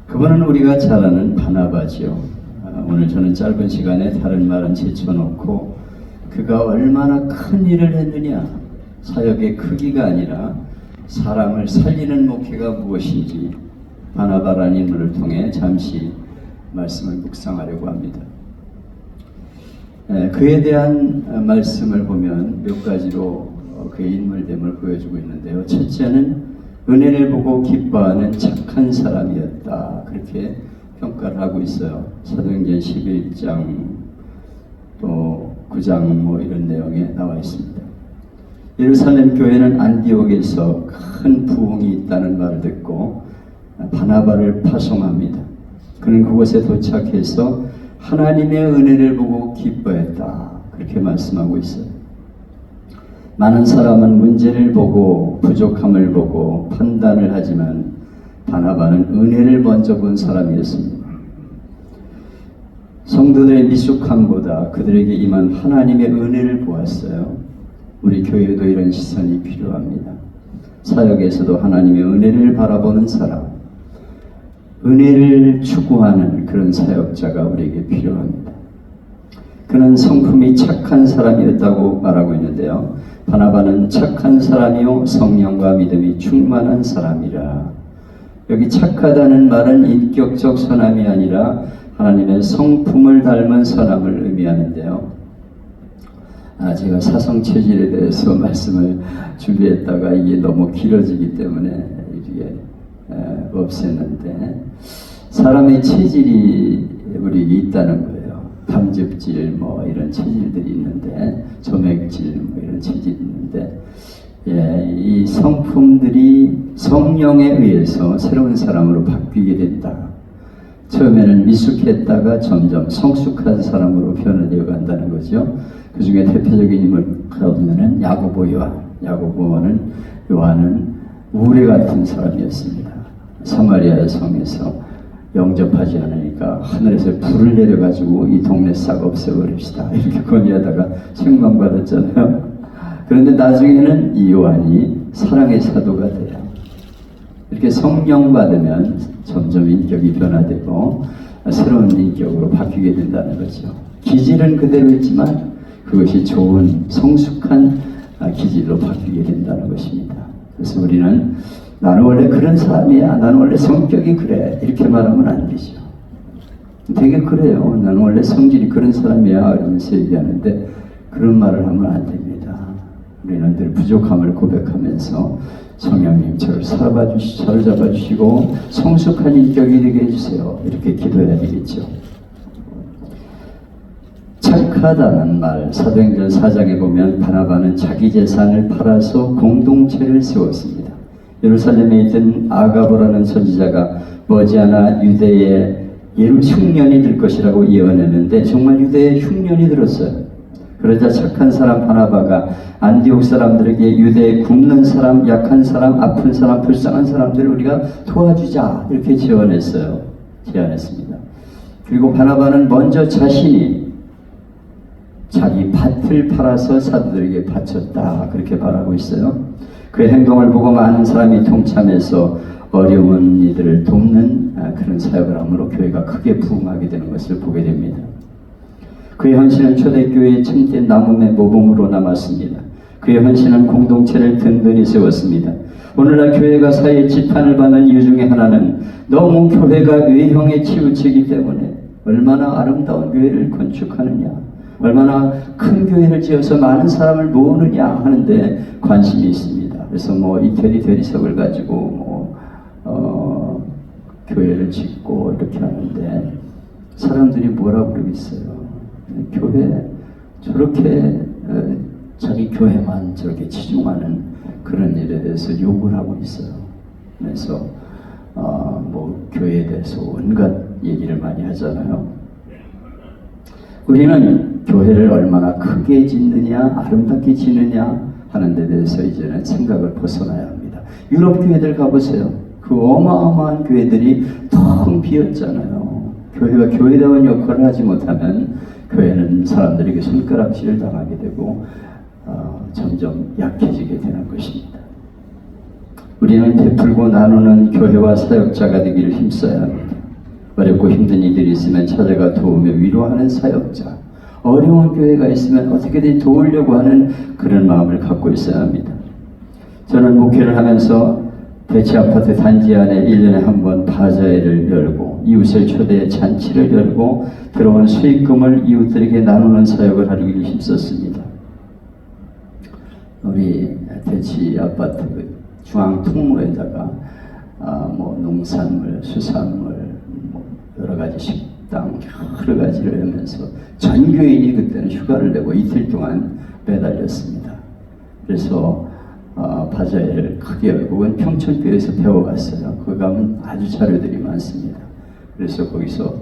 그분은 우리가 잘 아는 바나바지요. 오늘 저는 짧은 시간에 다른 말은 제쳐놓고 그가 얼마나 큰 일을 했느냐, 사역의 크기가 아니라 사람을 살리는 목회가 무엇인지 바나바라는 인물을 통해 잠시 말씀을 묵상하려고 합니다. 그에 대한 말씀을 보면 몇 가지로 그의 인물됨을 보여주고 있는데요. 첫째는 은혜를 보고 기뻐하는 착한 사람이었다, 그렇게 평가를 하고 있어요. 사도행전 11장 또 9장 이런 내용에 나와 있습니다. 예루살렘 교회는 안디옥에서 큰 부흥이 있다는 말을 듣고 바나바를 파송합니다. 그는 그곳에 도착해서 하나님의 은혜를 보고 기뻐했다, 그렇게 말씀하고 있어요. 많은 사람은 문제를 보고 부족함을 보고 판단을 하지만 바나바는 은혜를 먼저 본 사람이었습니다. 성도들의 미숙함보다 그들에게 임한 하나님의 은혜를 보았어요. 우리 교회도 이런 시선이 필요합니다. 사역에서도 하나님의 은혜를 바라보는 사람, 은혜를 추구하는 그런 사역자가 우리에게 필요합니다. 그는 성품이 착한 사람이었다고 말하고 있는데요. 바나바는 착한 사람이요 성령과 믿음이 충만한 사람이라. 여기 착하다는 말은 인격적 선함이 아니라 하나님의 성품을 닮은 선함을 의미하는데요. 제가 사성체질에 대해서 말씀을 준비했다가 이게 너무 길어지기 때문에 이게 없앴는데, 사람의 체질이 우리에게 있다는 거예요. 담즙질 이런 체질들이 있는데, 점액질 이런 체질이 있는데, 이 성품들이 성령에 의해서 새로운 사람으로 바뀌게 된다. 처음에는 미숙했다가 점점 성숙한 사람으로 변화되어 간다는 거죠. 그 중에 대표적인 인물을 보면은 야고보 요한. 요한은 우레 같은 사람이었습니다. 사마리아 성에서 영접하지 않으니까 하늘에서 불을 내려가지고 이 동네 싹 없애버립시다, 이렇게 건의하다가 책망받았잖아요. 그런데 나중에는 이 요한이 사랑의 사도가 돼요. 이렇게 성령 받으면 점점 인격이 변화되고 새로운 인격으로 바뀌게 된다는 거죠. 기질은 그대로 있지만 그것이 좋은 성숙한 기질로 바뀌게 된다는 것입니다. 그래서 우리는 나는 원래 그런 사람이야, 나는 원래 성격이 그래, 이렇게 말하면 안 되죠. 되게 그래요. 나는 원래 성질이 그런 사람이야 이러면서 얘기하는데 그런 말을 하면 안 됩니다. 우리는 늘 부족함을 고백하면서 성령님 저를 사로잡아주시고 성숙한 인격이 되게 해주세요, 이렇게 기도해야 되겠죠. 착하다는 말, 사도행전 4장에 보면 바나바는 자기 재산을 팔아서 공동체를 세웠습니다. 예루살렘에 있던 아가보라는 선지자가 머지않아 유대의 흉년이 들 것이라고 예언했는데 정말 유대의 흉년이 들었어요. 그러자 착한 사람 바나바가 안디옥 사람들에게 유대에 굶는 사람, 약한 사람, 아픈 사람, 불쌍한 사람들을 우리가 도와주자, 이렇게 제안했습니다. 그리고 바나바는 먼저 자신이 자기 밭을 팔아서 사도들에게 바쳤다, 그렇게 말하고 있어요. 그의 행동을 보고 많은 사람이 동참해서 어려운 이들을 돕는 그런 사역을 함으로 교회가 크게 부흥하게 되는 것을 보게 됩니다. 그의 헌신은 초대교회의 참된 나무의 모범으로 남았습니다. 그의 헌신은 공동체를 든든히 세웠습니다. 오늘날 교회가 사회의 지탄을 받는 이유 중에 하나는 너무 교회가 외형에 치우치기 때문에 얼마나 아름다운 교회를 건축하느냐, 얼마나 큰 교회를 지어서 많은 사람을 모으느냐 하는데 관심이 있습니다. 그래서 이태리 대리석을 가지고 교회를 짓고 이렇게 하는데 사람들이 뭐라고 그러겠어요? 교회 저렇게 자기 교회만 저렇게 치중하는 그런 일에 대해서 욕을 하고 있어요. 그래서 교회에 대해서 온갖 얘기를 많이 하잖아요. 우리는 교회를 얼마나 크게 짓느냐, 아름답게 짓느냐 하는 데 대해서 이제는 생각을 벗어나야 합니다. 유럽 교회들 가보세요. 그 어마어마한 교회들이 텅 비었잖아요. 교회가 교회다운 역할을 하지 못하면 교회는 사람들에게 손가락질을 당하게 되고 점점 약해지게 되는 것입니다. 우리는 베풀고 나누는 교회와 사역자가 되기를 힘써야 합니다. 어렵고 힘든 일들이 있으면 찾아가 도우며 위로하는 사역자, 어려운 교회가 있으면 어떻게든 도우려고 하는 그런 마음을 갖고 있어야 합니다. 저는 목회를 하면서 대치 아파트 단지 안에 1년에 한 번 바자회를 열고 이웃을 초대해 잔치를 열고 들어온 수익금을 이웃들에게 나누는 사역을 하기를 힘썼습니다. 우리 대치 아파트 중앙 통로에다가 농산물, 수산물, 여러 가지 식당 여러 가지를 하면서 전교인이 그때는 휴가를 내고 이틀 동안 매달렸습니다. 그래서 바자회를 크게 열고 그건 평촌교회에서 배워갔어요. 거기 가면 아주 자료들이 많습니다. 그래서 거기서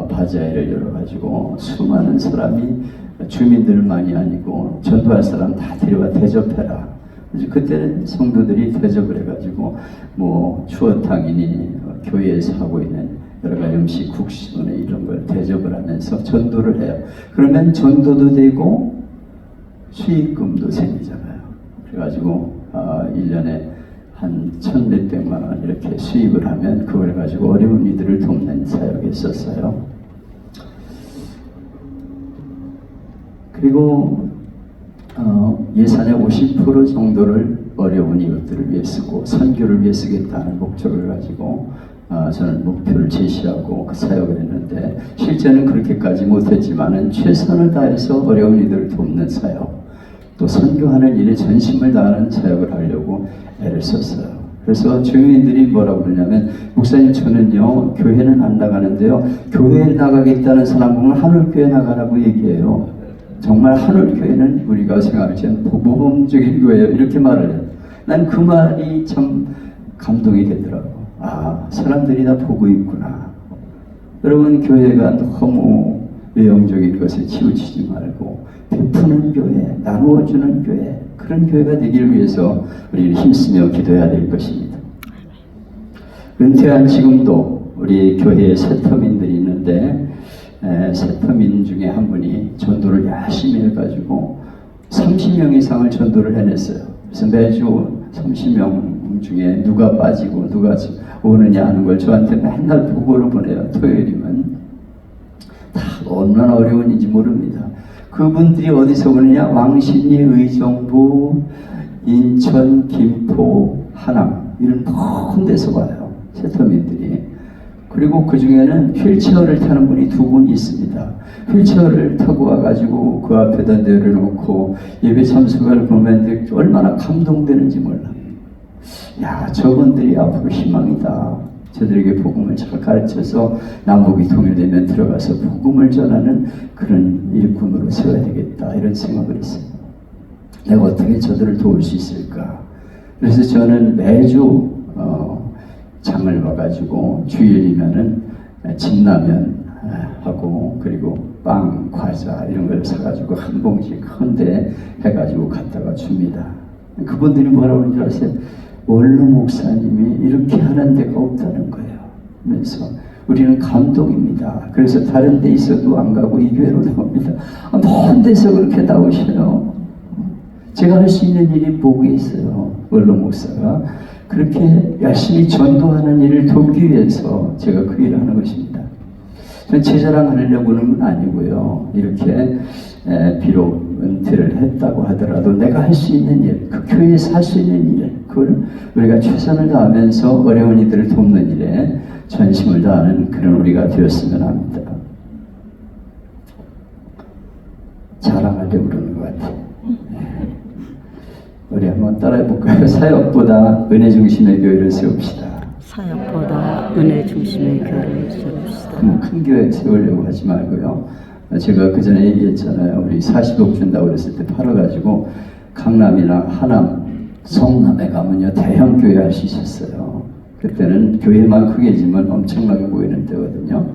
바자회를 열어가지고 수많은 사람이 주민들만이 아니고 전도할 사람 다 데려와 대접해라. 그때는 성도들이 대접을 해가지고 추어탕이니 교회에서 하고 있는 여러 가지 음식, 국수나 이런 걸 대접을 하면서 전도를 해요. 그러면 전도도 되고 수익금도 생기잖아요. 그래가지고 1년에 한 1,몇백만 원 이렇게 수입을 하면 그걸 가지고 어려운 이들을 돕는 사역에 있었어요. 그리고 예산의 50% 정도를 어려운 이웃들을 위해 쓰고 선교를 위해 쓰겠다는 목적을 가지고 저는 목표를 제시하고 그 사역을 했는데 실제는 그렇게까지 못했지만은 최선을 다해서 어려운 이들을 돕는 사역, 또 선교하는 일에 전심을 다하는 사역을 하려고 애를 썼어요. 그래서 주민들이 뭐라고 그러냐면, 목사님 저는요 교회는 안 나가는데요, 교회에 나가겠다는 사람 보면 하늘교회 나가라고 얘기해요. 정말 하늘교회는 우리가 생각할 때는 모범적인 교회예요, 이렇게 말을 해요. 난 그 말이 참 감동이 되더라고. 사람들이 다 보고 있구나. 여러분, 교회가 너무 외형적인 것에 치우치지 말고 베푸는 교회, 나누어주는 교회, 그런 교회가 되기를 위해서 우리는 힘쓰며 기도해야 될 것입니다. 은퇴한 지금도 우리 교회에 세터민들이 있는데 세터민 중에 한 분이 전도를 열심히 해가지고 30명 이상을 전도를 해냈어요. 그래서 매주 30명 중에 누가 빠지고 누가 오느냐 하는 걸 저한테 맨날 보고를 보내요. 토요일이면. 다 얼마나 어려운지 모릅니다. 그분들이 어디서 오느냐? 왕십리, 의정부, 인천, 김포, 하남 이런 먼 데서 와요. 세터민들이. 그리고 그 중에는 휠체어를 타는 분이 2분 있습니다. 휠체어를 타고 와가지고 그 앞에다 내려놓고 예배 참석을 보면 얼마나 감동되는지 몰라. 야, 저분들이 앞으로 희망이다. 저들에게 복음을 잘 가르쳐서 남북이 통일되면 들어가서 복음을 전하는 그런 일꾼으로 세워야 되겠다, 이런 생각을 했어요. 내가 어떻게 저들을 도울 수 있을까? 그래서 저는 매주 장을 봐가지고 주일이면은 진라면 하고 그리고 빵, 과자 이런 걸 사가지고 한 봉지 큰데 해가지고 갖다가 줍니다. 그분들이 뭐라고 그러는지 아세요? 원로 목사님이 이렇게 하는 데가 없다는 거예요. 그래서 우리는 감동입니다. 그래서 다른 데 있어도 안 가고 이 교회로 나옵니다. 먼 데서 그렇게 나오셔요. 제가 할 수 있는 일이 복이 있어요. 원로 목사가 그렇게 열심히 전도하는 일을 돕기 위해서 제가 그 일을 하는 것입니다. 저는 제 자랑하려고는 아니고요. 이렇게 비록 은퇴를 했다고 하더라도 내가 할 수 있는 일, 그 교회에서 할 수 있는 일, 그걸 우리가 최선을 다하면서 어려운 이들을 돕는 일에 전심을 다하는 그런 우리가 되었으면 합니다. 자랑하려고 그러는 것 같아요. 우리 한번 따라해 볼까요? 사역보다 은혜 중심의 교회를 세웁시다. 사역보다 은혜 중심의 교회를 세웁시다. 큰 교회 세우려고 하지 말고요. 제가 그 전에 얘기했잖아요. 우리 40억 준다고 그랬을 때 팔아가지고 강남이나 하남, 성남에 가면요 대형 교회 할 수 있었어요. 그때는 교회만 크게지만 엄청나게 보이는 때거든요.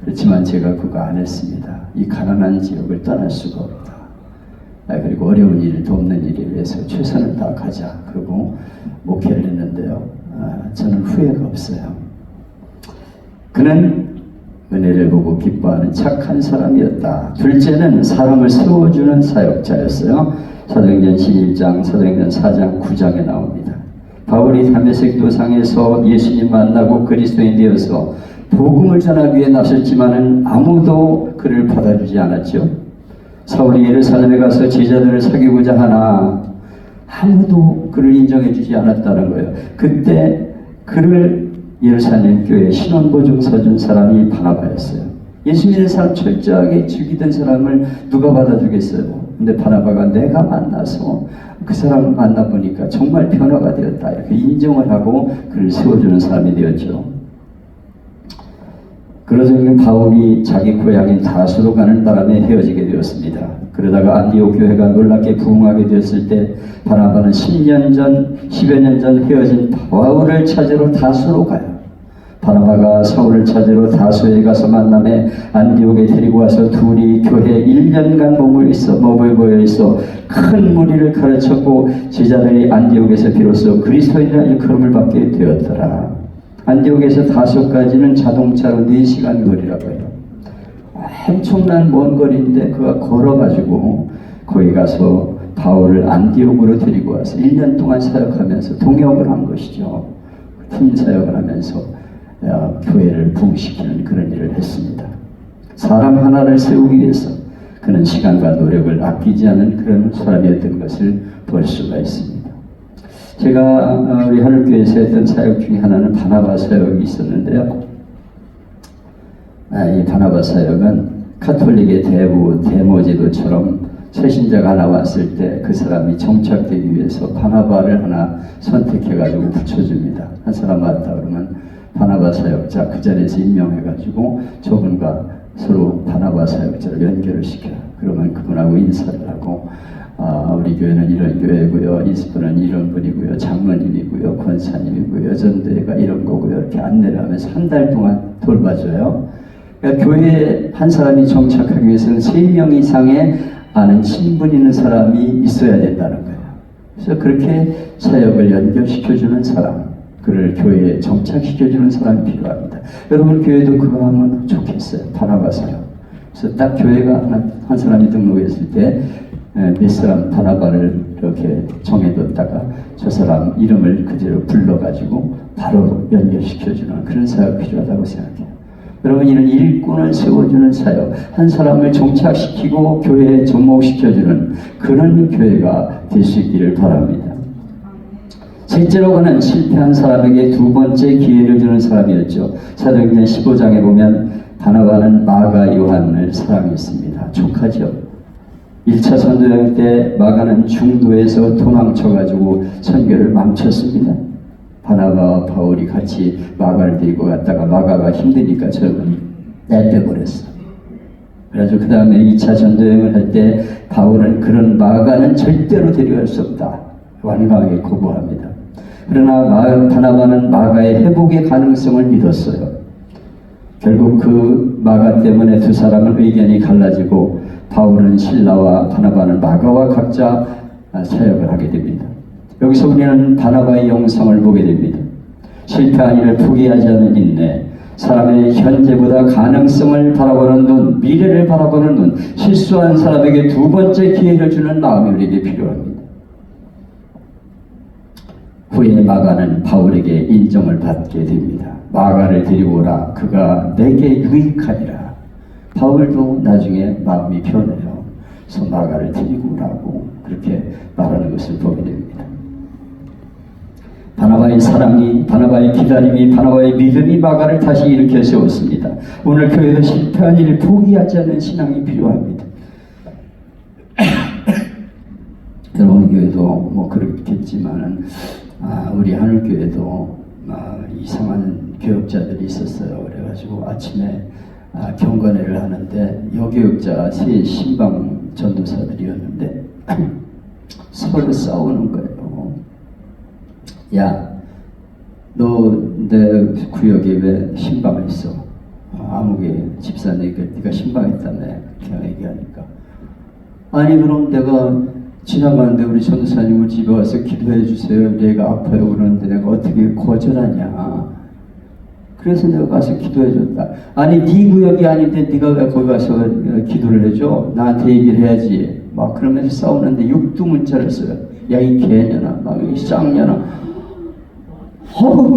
그렇지만 제가 그거 안 했습니다. 이 가난한 지역을 떠날 수가 없다. 그리고 어려운 일을 돕는 일을 위해서 최선을 다하자. 그리고 목회를 했는데요. 저는 후회가 없어요. 그는 은혜를 보고 기뻐하는 착한 사람이었다. 둘째는 사람을 세워주는 사역자였어요. 사도행전 11장, 사도행전 4장, 9장에 나옵니다. 바울이 다메섹 도상에서 예수님 만나고 그리스도인 되어서 복음을 전하기 위해 나섰지만은 아무도 그를 받아주지 않았죠. 사울이 예루살렘에 가서 제자들을 사귀고자 하나 아무도 그를 인정해 주지 않았다는 거예요. 그때 그를 예루살렘 교회 신원보증 서준 사람이 바나바였어요. 예수 믿는 사람 철저하게 죽이던 사람을 누가 받아주겠어요? 근데 바나바가 내가 만나서 그 사람 만나보니까 정말 변화가 되었다 이렇게 인정을 하고 그를 세워주는 사람이 되었죠. 그러자 바울이 자기 고향인 다수로 가는 바람에 헤어지게 되었습니다. 그러다가 안디옥 교회가 놀랍게 부흥하게 되었을 때 바나바는 10여 년 전 헤어진 바울을 찾으러 다수로 가요. 바나바가 사울을 찾으러 다수에 가서 만남에 안디옥에 데리고 와서 둘이 교회 1년간 머물고 있어 큰 무리를 가르쳤고 제자들이 안디옥에서 비로소 그리스도인이라 일컬음을 받게 되었더라. 안디옥에서 다소까지는 자동차로 4시간 거리라고 해요. 엄청난 먼 거리인데 그가 걸어가지고 거기 가서 바울을 안디옥으로 데리고 와서 1년 동안 사역하면서 동역을 한 것이죠. 팀 사역을 하면서 교회를 부흥시키는 그런 일을 했습니다. 사람 하나를 세우기 위해서 그는 시간과 노력을 아끼지 않은 그런 사람이었던 것을 볼 수가 있습니다. 제가 우리 하늘교회에서 했던 사역 중에 하나는 바나바 사역이 있었는데요. 이 바나바 사역은 카톨릭의 대모제도처럼 새신자가 하나 왔을 때 그 사람이 정착되기 위해서 바나바를 하나 선택해가지고 붙여줍니다. 한 사람 왔다 그러면 바나바 사역자 그 자리에서 임명해가지고 저분과 서로 바나바 사역자를 연결을 시켜요. 그러면 그분하고 인사를 하고 우리 교회는 이런 교회고요. 인스프는 이런 분이고요. 장로님이고요. 권사님이고요. 전도회가 이런 거고요. 이렇게 안내를 하면서 한 달 동안 돌봐줘요. 그러니까 교회에 한 사람이 정착하기 위해서는 3명 이상의 아는 친분 있는 사람이 있어야 된다는 거예요. 그래서 그렇게 사역을 연결시켜주는 사람, 그를 교회에 정착시켜주는 사람이 필요합니다. 여러분 교회도 그거 하면 좋겠어요. 바나바 사역. 그래서 딱 교회가 한 사람이 등록했을 때 몇 사람 바나바를 이렇게 정해뒀다가 저 사람 이름을 그대로 불러가지고 바로 연결시켜주는 그런 사역 필요하다고 생각해요. 여러분 이런 일꾼을 세워주는 사역, 한 사람을 정착시키고 교회에 접목시켜주는 그런 교회가 될 수 있기를 바랍니다. 셋째로 그는 실패한 사람에게 2번째 기회를 주는 사람이었죠. 사도행전 15장에 보면 바나바는 마가 요한을 사랑했습니다. 조카죠. 1차 선교여행 때 마가는 중도에서 도망쳐가지고 선교를 망쳤습니다. 바나바와 바울이 같이 마가를 데리고 갔다가 마가가 힘드니까 저분이 내빼버렸어. 그래가지고 그 다음에 2차 전도여행을 할 때 바울은 그런 마가는 절대로 데려갈 수 없다. 완강하게 거부합니다. 그러나 바나바는 마가의 회복의 가능성을 믿었어요. 결국 그 마가 때문에 두 사람은 의견이 갈라지고 바울은 실라와 바나바는 마가와 각자 사역을 하게 됩니다. 여기서 우리는 바나바의 영성을 보게 됩니다. 실패한 일을 포기하지 않는 인내, 사람의 현재보다 가능성을 바라보는 눈, 미래를 바라보는 눈, 실수한 사람에게 2번째 기회를 주는 마음이 우리에게 필요합니다. 후에 마가는 바울에게 인정을 받게 됩니다. 마가를 데리고 오라. 그가 내게 유익하리라. 바울도 나중에 마음이 변해요. 그래서 마가를 데리고 오라고 그렇게 말하는 것을 보게 됩니다. 바나바의 사랑이, 바나바의 기다림이, 바나바의 믿음이 마가를 다시 일으켜 세웠습니다. 오늘 교회도 실패한 일을 포기하지 않는 신앙이 필요합니다. 여러분 교회도 뭐 그렇겠지만은 우리 하늘교회도 이상한 교역자들이 있었어요. 그래가지고 아침에 경건회를 하는데 여교육자 세 신방 전도사들이었는데 서로 싸우는 거예요. 야, 너 내 구역에 왜 신방을 했어? 아무개 집사님이 네가 신방했다며 그냥 얘기하니까 아니 그럼 내가 지나가는데 우리 전도사님을 집에 와서 기도해 주세요. 내가 아파요 그러는데 내가 어떻게 거절하냐. 그래서 내가 가서 기도해 줬다. 아니 네 구역이 아닌데 네가 왜 거기 가서 기도를 해줘? 나한테 얘기를 해야지. 막 그러면서 싸우는데 육두문자를 써요. 야 이 개년아, 막 이 쌍년아.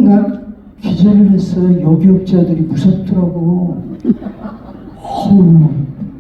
나 기절을 했어요. 요기업자들이 무섭더라고.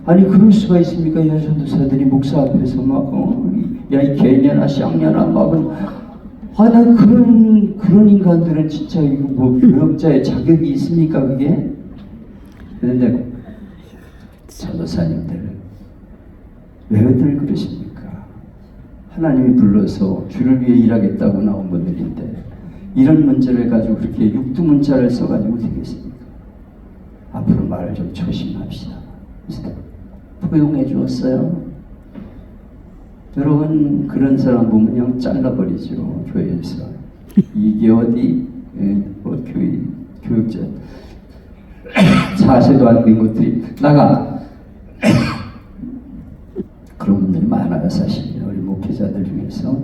아니 그럴 수가 있습니까? 여전도사들이 목사 앞에서 막 야 이 개냐나 쌍냐나 막은 나 그런 인간들은 진짜 이거 뭐 교역자의 자격이 있습니까 그게? 그런데 전도사님들 왜들 그러십니까? 하나님이 불러서 주를 위해 일하겠다고 나온 분들인데 이런 문제를 가지고 그렇게 육두문자를 써가지고 되겠습니까? 앞으로 말을 좀 조심합시다. 포용해 주었어요. 여러분 그런 사람 보면 그냥 잘라버리죠. 교회에서. 이게 어디 교육자 자세도 안 된 것들이 나가. 그런 분들이 많아요. 사실 우리 목회자들 중에서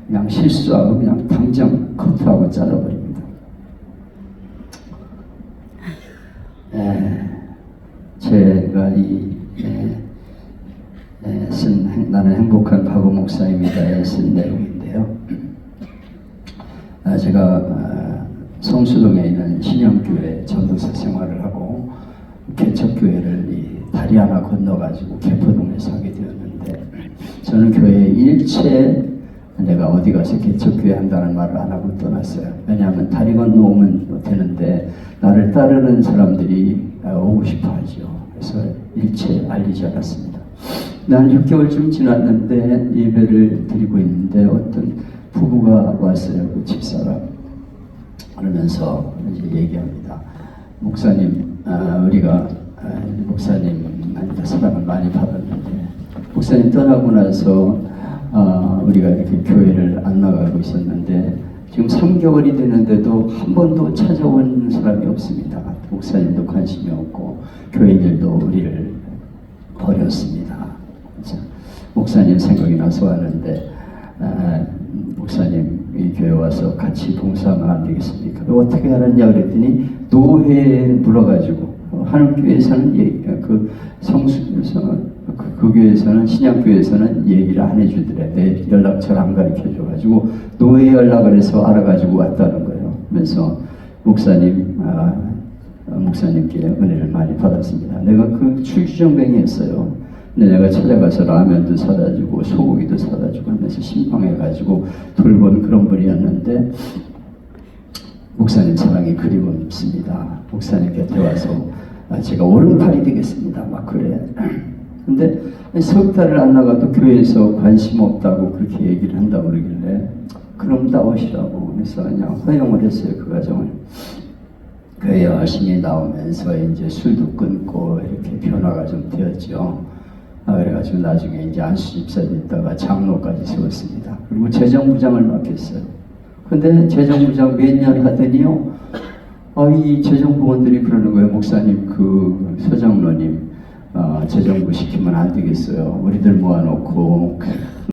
그냥 실수하고 그냥 당장 커트하고 잘라버립니다. 제가 나는 행복한 바보 목사입니다에 쓴 내용인데요. 제가 성수동에 있는 신영교회 전도사 생활을 하고 개척교회를 다리 하나 건너가지고 개포동에서 하게 되었는데 저는 교회 일체 내가 어디 가서 개척교회 한다는 말을 안 하고 떠났어요. 왜냐하면 다리 건너오면 되는데 나를 따르는 사람들이 오고 싶어 하죠. 그래서 일체 알리지 않았습니다. 난 6개월쯤 지났는데 예배를 드리고 있는데 어떤 부부가 왔어요. 그 집사람. 그러면서 이제 얘기합니다. 목사님, 우리가 목사님한테 사랑을 많이 받았는데 목사님 떠나고 나서 우리가 이렇게 교회를 안 나가고 있었는데 지금 3개월이 되는데도 한 번도 찾아온 사람이 없습니다. 목사님도 관심이 없고 교인들도 우리를 버렸습니다. 목사님 생각이 나서 왔는데 목사님 이 교회 와서 같이 봉사하면 안 되겠습니까? 어떻게 하느냐 그랬더니 노회에 물어가지고 하늘교회에서는 그 교회에서는 신약교회에서는 얘기를 안 해주더래. 내 연락처를 안 가르쳐줘가지고 노회 연락을 해서 알아가지고 왔다는 거예요. 그래서 목사님께 은혜를 많이 받았습니다. 내가 그 출주정뱅이였어요. 근데 내가 찾아가서 라면도 사다 주고 소고기도 사다 주고 하면서 신방해가지고 돌본 그런 분이었는데 목사님 사랑이 그리웠습니다. 목사님 곁에 와서 제가 오른팔이 되겠습니다. 막 그래. 근데 석 달을 안 나가도 교회에서 관심 없다고 그렇게 얘기를 한다고 그러길래 그럼 나오시라고 그래서 그냥 허용을 했어요. 그 과정을. 교회 열심히 나오면서 이제 술도 끊고 이렇게 변화가 좀 되었죠. 그래가지고 나중에 이제 안수 집사 됐다가 장로까지 세웠습니다. 그리고 재정부장을 맡겼어요. 근데 재정부장 몇 년 하더니요, 이 재정부원들이 그러는 거예요. 목사님, 그 서장로님, 재정부 시키면 안 되겠어요. 우리들 모아놓고